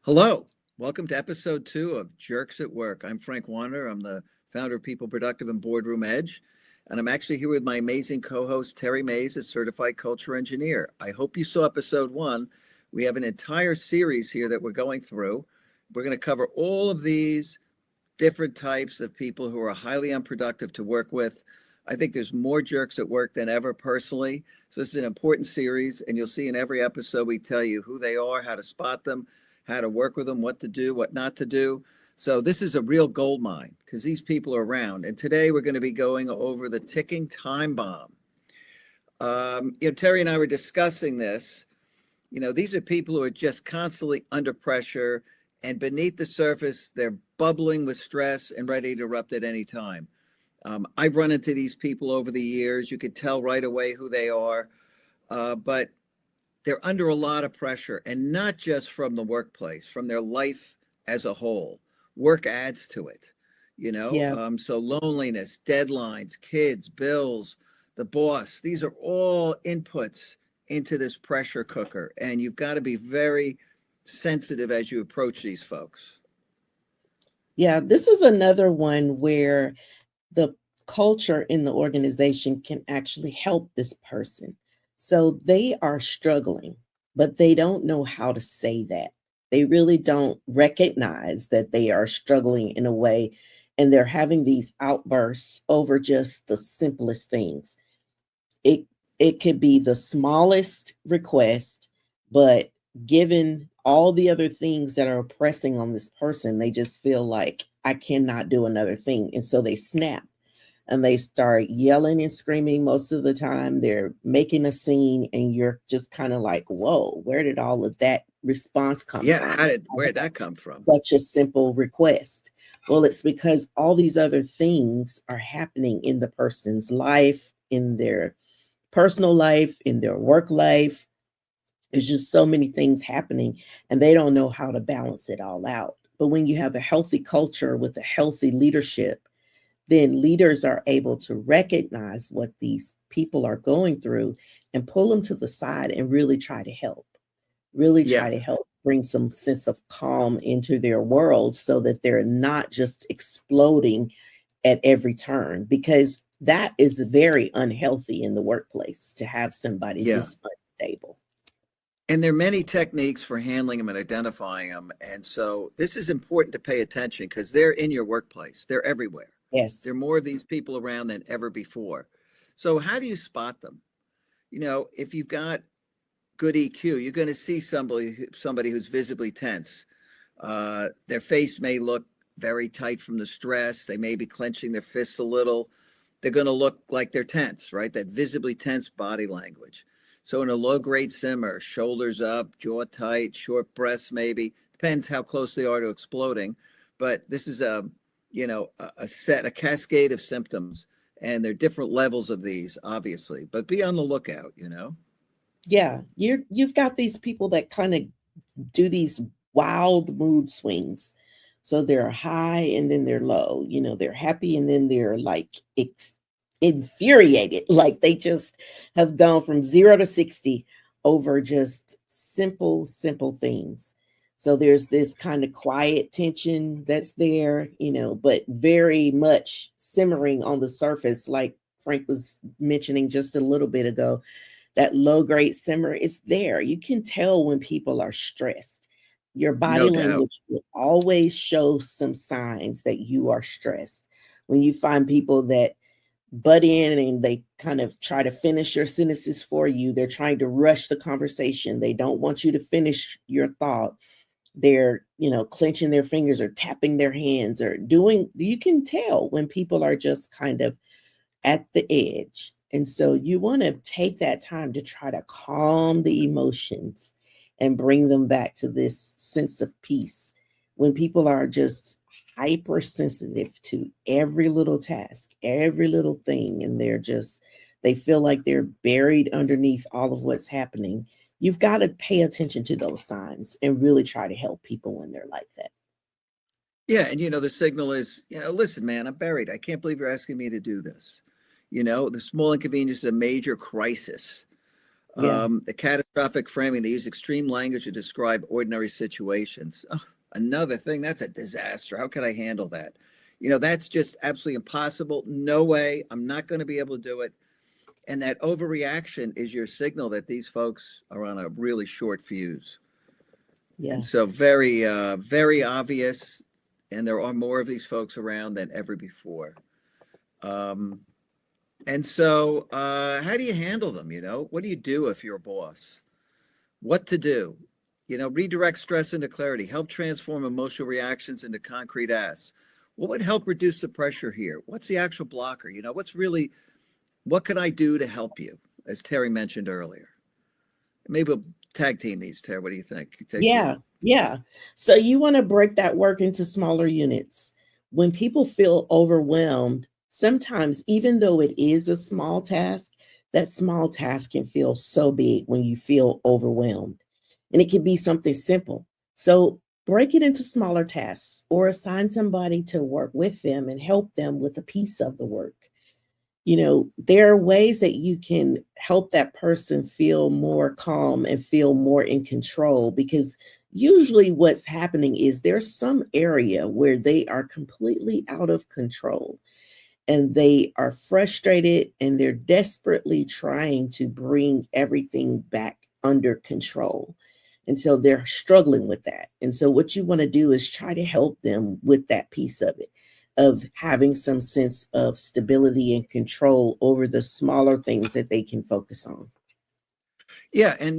Hello, welcome to episode 2 of Jerks at Work. I'm Frank Warner. I'm the founder of People Productive and Boardroom Edge, and I'm actually here with my amazing co-host Terry Mays, a certified culture engineer. I hope you saw episode 1. We have an entire series here that we're going through. We're going to cover all of these different types of people who are highly unproductive to work with. I think there's more jerks at work than ever personally. So this is an important series, and you'll see in every episode we tell you who they are, how to spot them, how to work with them, what to do, what not to do. So this is a real gold mine because these people are around. And today we're going to be going over the ticking time bomb. Terry and I were discussing this. These are people who are just constantly under pressure, and beneath the surface, they're bubbling with stress and ready to erupt at any time. I've run into these people over the years. You could tell right away who they are, but they're under a lot of pressure, and not just from the workplace, from their life as a whole. Work adds to it, Yeah. so loneliness, deadlines, kids, bills, the boss, these are all inputs into this pressure cooker, and you've got to be very sensitive as you approach these folks. Yeah. This is another one where the culture in the organization can actually help this person. So they are struggling, but they don't know how to say that. They really don't recognize that they are struggling in a way, and they're having these outbursts over just the simplest things. It it could be the smallest request, but given all the other things that are pressing on this person, they just feel like I cannot do another thing. And so they snap and they start yelling and screaming most of the time. They're making a scene, and you're just kind of like, whoa, where did all of that response come Yeah, from? where did that come from? Such a simple request. Well, it's because all these other things are happening in the person's life, in their personal life, in their work life. There's just so many things happening, and they don't know how to balance it all out. But when you have a healthy culture with a healthy leadership, then leaders are able to recognize what these people are going through and pull them to the side and really Yeah, try to help bring some sense of calm into their world so that they're not just exploding at every turn, because that is very unhealthy in the workplace to have somebody yeah. this unstable. And there are many techniques for handling them and identifying them. And so this is important to pay attention because they're in your workplace. They're everywhere. Yes. There are more of these people around than ever before. So how do you spot them? If you've got good EQ, you're going to see somebody who's visibly tense. Their face may look very tight from the stress. They may be clenching their fists a little. They're going to look like they're tense, right? That visibly tense body language. So in a low grade simmer, shoulders up, jaw tight, short breaths maybe. Depends how close they are to exploding. But this is a cascade of symptoms, and there are different levels of these, obviously. But be on the lookout. Yeah, you've got these people that kind of do these wild mood swings. So they're high and then they're low. They're happy and then they're like infuriated, like they just have gone from 0 to 60 over just simple things. So there's this kind of quiet tension that's there, but very much simmering on the surface, like Frank was mentioning just a little bit ago. That low grade simmer is there. You can tell when people are stressed. Your body No doubt. language will always show some signs that you are stressed. When you find people that butt in and they kind of try to finish your sentences for you, they're trying to rush the conversation. They don't want you to finish your thought. They're, clenching their fingers or tapping their hands or you can tell when people are just kind of at the edge. And so you want to take that time to try to calm the emotions and bring them back to this sense of peace. When people are just hypersensitive to every little task, every little thing, and they feel like they're buried underneath all of what's happening, you've got to pay attention to those signs and really try to help people when they're like that. Yeah, and the signal is, listen, man, I'm buried. I can't believe you're asking me to do this. The small inconvenience is a major crisis. Yeah. The catastrophic framing, they use extreme language to describe ordinary situations. Oh, another thing, that's a disaster. How could I handle that? That's just absolutely impossible. No way. I'm not going to be able to do it. And that overreaction is your signal that these folks are on a really short fuse. Yeah. And so very, very obvious. And there are more of these folks around than ever before. Um, and so, how do you handle them? What do you do if you're a boss? What to do? Redirect stress into clarity, help transform emotional reactions into concrete asks. What would help reduce the pressure here? What's the actual blocker? What can I do to help you? As Terry mentioned earlier. Maybe we'll tag team these, Terry. What do you think? Take the Yeah. lead. Yeah. So you want to break that work into smaller units. When people feel overwhelmed, sometimes even though it is a small task, that small task can feel so big when you feel overwhelmed. And it can be something simple. So break it into smaller tasks or assign somebody to work with them and help them with a piece of the work. There are ways that you can help that person feel more calm and feel more in control, because usually what's happening is there's some area where they are completely out of control and they are frustrated and they're desperately trying to bring everything back under control. And so they're struggling with that. And so what you want to do is try to help them with that piece of it, of having some sense of stability and control over the smaller things that they can focus on. Yeah, and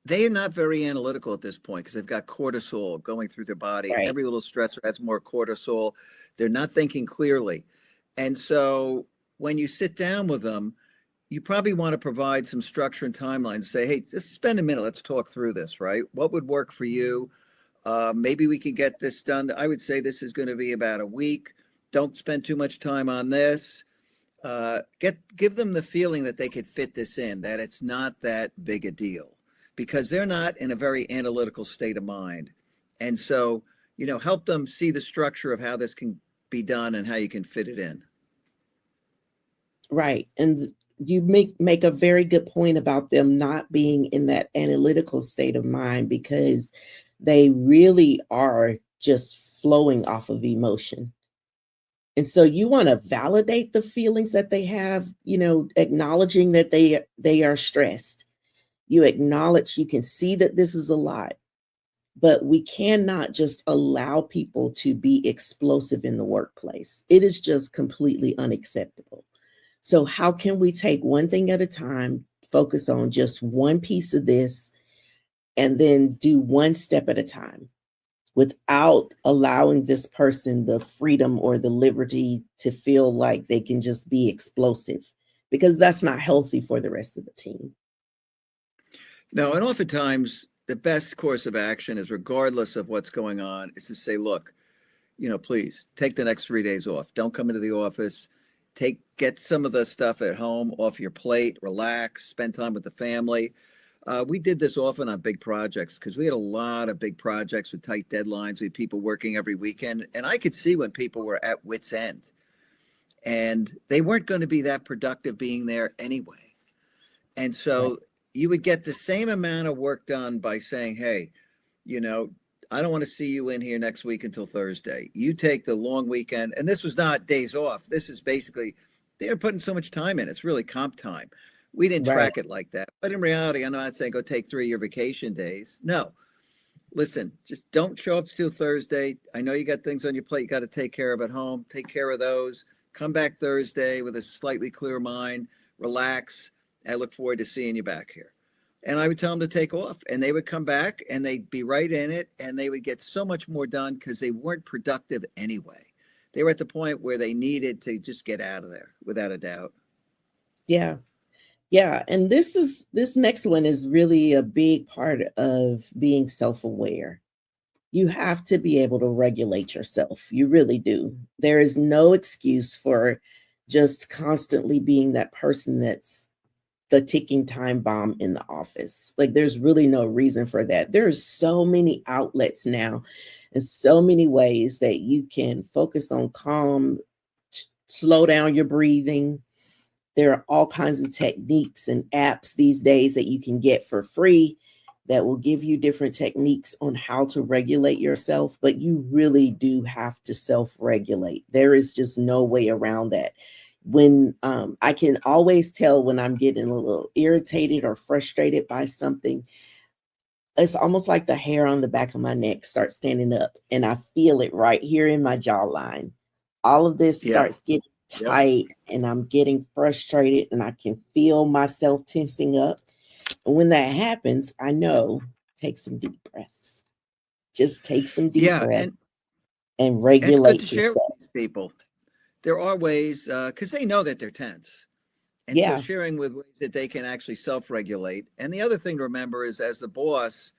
they are not very analytical at this point because they've got cortisol going through their body. Right. Every little stressor has more cortisol. They're not thinking clearly. And so when you sit down with them, you probably want to provide some structure and timeline. Say, hey, just spend a minute. Let's talk through this, right? What would work for you? Maybe we can get this done. I would say this is going to be about a week. Don't spend too much time on this. Give them the feeling that they could fit this in, that it's not that big a deal, because they're not in a very analytical state of mind. And so, help them see the structure of how this can be done and how you can fit it in. Right. And you make a very good point about them not being in that analytical state of mind, because they really are just flowing off of emotion. And so you want to validate the feelings that they have, acknowledging that they are stressed. You acknowledge, you can see that this is a lot, but we cannot just allow people to be explosive in the workplace. It is just completely unacceptable. So how can we take one thing at a time, focus on just one piece of this, and then do one step at a time without allowing this person the freedom or the liberty to feel like they can just be explosive, because that's not healthy for the rest of the team. No, and oftentimes the best course of action is, regardless of what's going on, is to say, look, please take the next 3 days off. Don't come into the office. Get some of the stuff at home off your plate, relax, spend time with the family. We did this often on big projects because we had a lot of big projects with tight deadlines. We had people working every weekend, and I could see when people were at wit's end and they weren't going to be that productive being there anyway. And so you would get the same amount of work done by saying, hey, I don't want to see you in here next week until Thursday. You take the long weekend. And this was not days off. This is basically, they're putting so much time in. It's really comp time. We didn't Right. track it like that. But in reality, I'm not saying go take 3 of your vacation days. No. Listen, just don't show up till Thursday. I know you got things on your plate you got to take care of at home. Take care of those. Come back Thursday with a slightly clearer mind. Relax. I look forward to seeing you back here. And I would tell them to take off, and they would come back and they'd be right in it, and they would get so much more done because they weren't productive anyway. They were at the point where they needed to just get out of there, without a doubt. Yeah. Yeah. And this next one is really a big part of being self-aware. You have to be able to regulate yourself. You really do. There is no excuse for just constantly being that person that's the ticking time bomb in the office. Like, there's really no reason for that. There's so many outlets now and so many ways that you can focus on calm, slow down your breathing. There are all kinds of techniques and apps these days that you can get for free that will give you different techniques on how to regulate yourself, but you really do have to self-regulate. There is just no way around that. When I can always tell when I'm getting a little irritated or frustrated by something, it's almost like the hair on the back of my neck starts standing up, and I feel it right here in my jawline. All of this Yeah. starts getting Yeah. tight, and I'm getting frustrated, and I can feel myself tensing up. And when that happens, I know, take some deep breaths. Just take some deep Yeah. breaths And and it's good to regulate share with yourself. these people. There are ways, because they know that they're tense. And so Yeah, sharing with ways that they can actually self-regulate. And the other thing to remember is as the boss,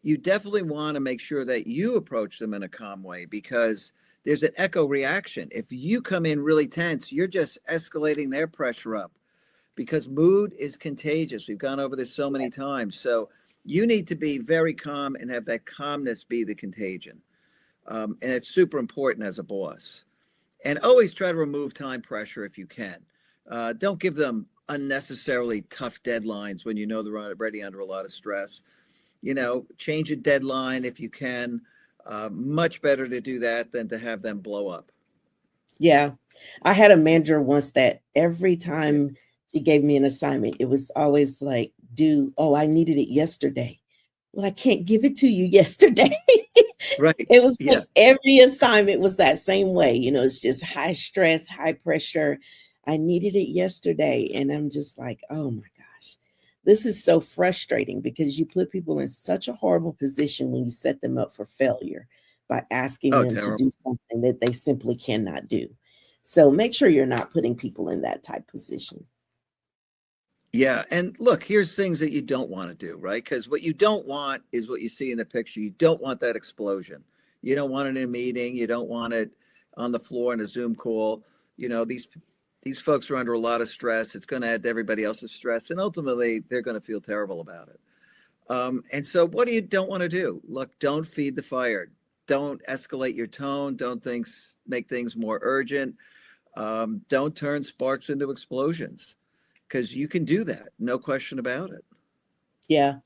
you definitely want to make sure that you approach them in a calm way because there's an echo reaction. If you come in really tense, you're just escalating their pressure up because mood is contagious. We've gone over this so many times. So you need to be very calm and have that calmness be the contagion. And it's super important as a boss. And always try to remove time pressure if you can. Don't give them unnecessarily tough deadlines when you know they're already under a lot of stress. Change a deadline if you can. Much better to do that than to have them blow up. yeah. I had a manager once that every Yeah. time she gave me an assignment, it was always like, I needed it yesterday. Well, I can't give it to you yesterday. Right. It was Yeah. like every assignment was that same way. It's just high stress, high pressure. I needed it yesterday. And I'm just like, oh my gosh, this is so frustrating because you put people in such a horrible position when you set them up for failure by asking Oh, them to do terrible. something that they simply cannot do. So make sure you're not putting people in that type position. Yeah. And look, here's things that you don't want to do, right? Because what you don't want is what you see in the picture. You don't want that explosion. You don't want it in a meeting. You don't want it on the floor in a Zoom call. These folks are under a lot of stress. It's going to add to everybody else's stress. And ultimately, they're going to feel terrible about it. And so what do you don't want to do? Look, don't feed the fire. Don't escalate your tone. Don't make things more urgent. Don't turn sparks into explosions because you can do that. No question about it. Yeah.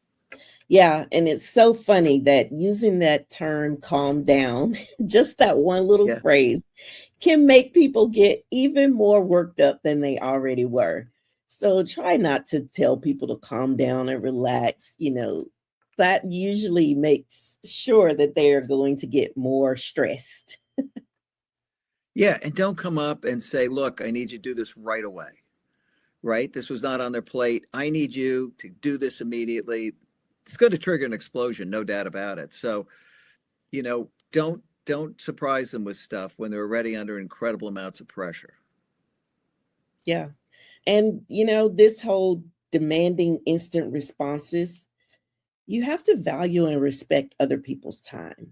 Yeah. And it's so funny that using that term calm down, just that one little Yeah. phrase can make people get even more worked up than they already were. So try not to tell people to calm down and relax. That usually makes sure that they are going to get more stressed. Yeah. And don't come up and say, look, I need you to do this right away. Right? This was not on their plate. I need you to do this immediately. It's going to trigger an explosion, no doubt about it. So, don't surprise them with stuff when they're already under incredible amounts of pressure. Yeah. And, this whole demanding instant responses, you have to value and respect other people's time.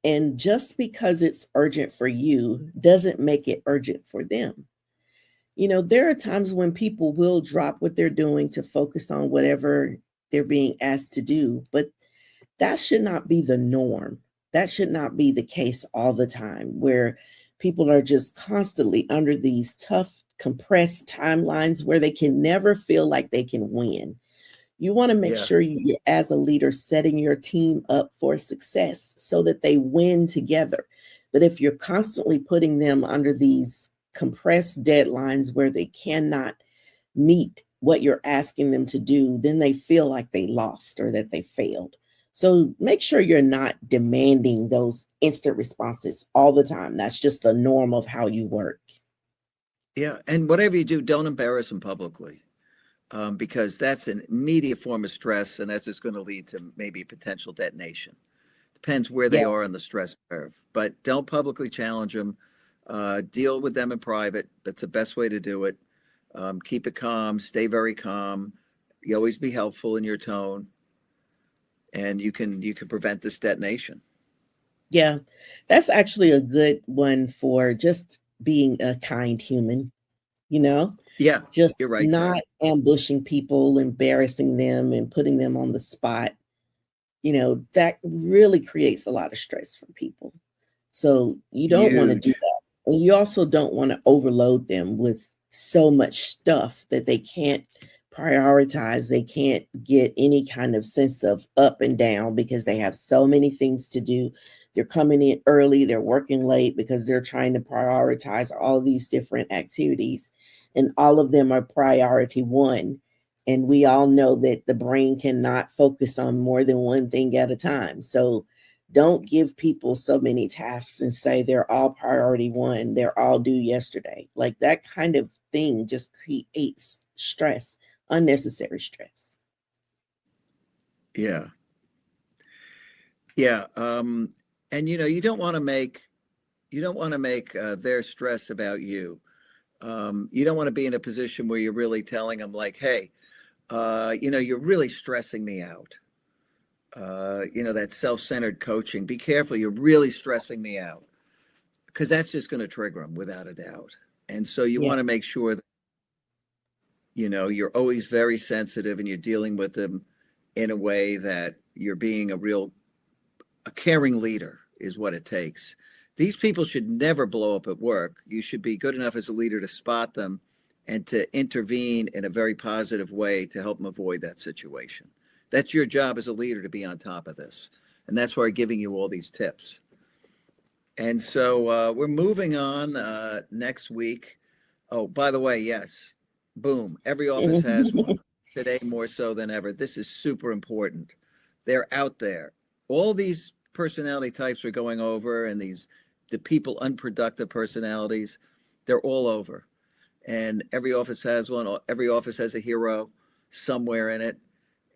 And just because it's urgent for you doesn't make it urgent for them. There are times when people will drop what they're doing to focus on whatever they're being asked to do, but that should not be the norm. That should not be the case all the time, where people are just constantly under these tough, compressed timelines where they can never feel like they can win. You want to make Yeah. sure you, as a leader, setting your team up for success so that they win together. But if you're constantly putting them under these compressed deadlines where they cannot meet what you're asking them to do, then they feel like they lost or that they failed. So make sure you're not demanding those instant responses all the time. That's just the norm of how you work. Yeah. And whatever you do, don't embarrass them publicly because that's an immediate form of stress. And that's just going to lead to maybe potential detonation. Depends where they Yeah. are on the stress curve. But don't publicly challenge them. Deal with them in private. That's the best way to do it. Keep it calm. Stay very calm. You always be helpful in your tone. And you can prevent this detonation. Yeah. That's actually a good one for just being a kind human, Yeah, you're just right, not Tara. ambushing people, embarrassing them, and putting them on the spot. That really creates a lot of stress for people. So you don't want to do Huge. that. And you also don't want to overload them with so much stuff that they can't prioritize. They can't get any kind of sense of up and down because they have so many things to do. They're coming in early, they're working late because they're trying to prioritize all these different activities, and all of them are priority one. And we all know that the brain cannot focus on more than one thing at a time. So don't give people so many tasks and say they're all priority one, they're all due yesterday. Like that kind of thing just creates stress, unnecessary stress. Yeah. Yeah. And you don't want to make their stress about you. You don't want to be in a position where you're really telling them like, hey, you're really stressing me out. That self-centered coaching. Be careful. You're really stressing me out, because that's just going to trigger them without a doubt. And so you Yeah. want to make sure that, you're always very sensitive and you're dealing with them in a way that you're being a caring leader is what it takes. These people should never blow up at work. You should be good enough as a leader to spot them and to intervene in a very positive way to help them avoid that situation. That's your job as a leader, to be on top of this. And that's why I'm giving you all these tips. And so we're moving on next week. Oh, by the way, yes, boom, every office has one. Today more so than ever. This is super important. They're out there. All these personality types we're going over, and the people unproductive personalities, they're all over. And every office has one. Every office has a hero somewhere in it.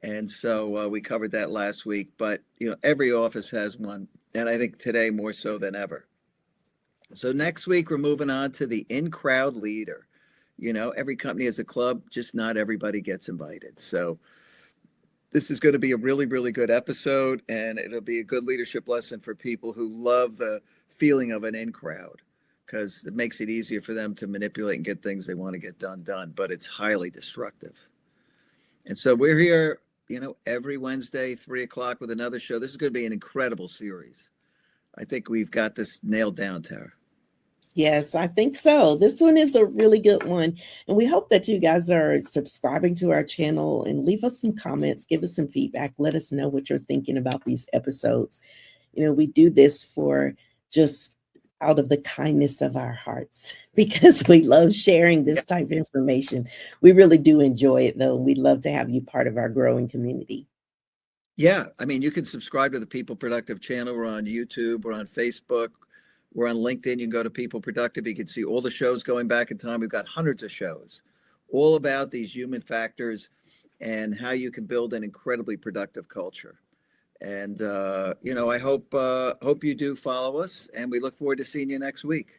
And so we covered that last week. But every office has one, and I think today more so than ever. So next week we're moving on to the in-crowd leader. Every company has a club, just not everybody gets invited. So this is going to be a really, really good episode, and it'll be a good leadership lesson for people who love the feeling of an in-crowd, because it makes it easier for them to manipulate and get things they want to get done, but it's highly destructive. And so we're here, every Wednesday, 3:00 with another show. This is going to be an incredible series. I think we've got this nailed down, Tara. Yes, I think so. This one is a really good one. And we hope that you guys are subscribing to our channel and leave us some comments, give us some feedback, let us know what you're thinking about these episodes. We do this for just out of the kindness of our hearts because we love sharing this type of information. We really do enjoy it, though. We'd love to have you part of our growing community. Yeah. I mean, you can subscribe to the People Productive channel. We're on YouTube. We're on Facebook. We're on LinkedIn. You can go to People Productive. You can see all the shows going back in time. We've got hundreds of shows all about these human factors and how you can build an incredibly productive culture. And, I hope you do follow us, and we look forward to seeing you next week.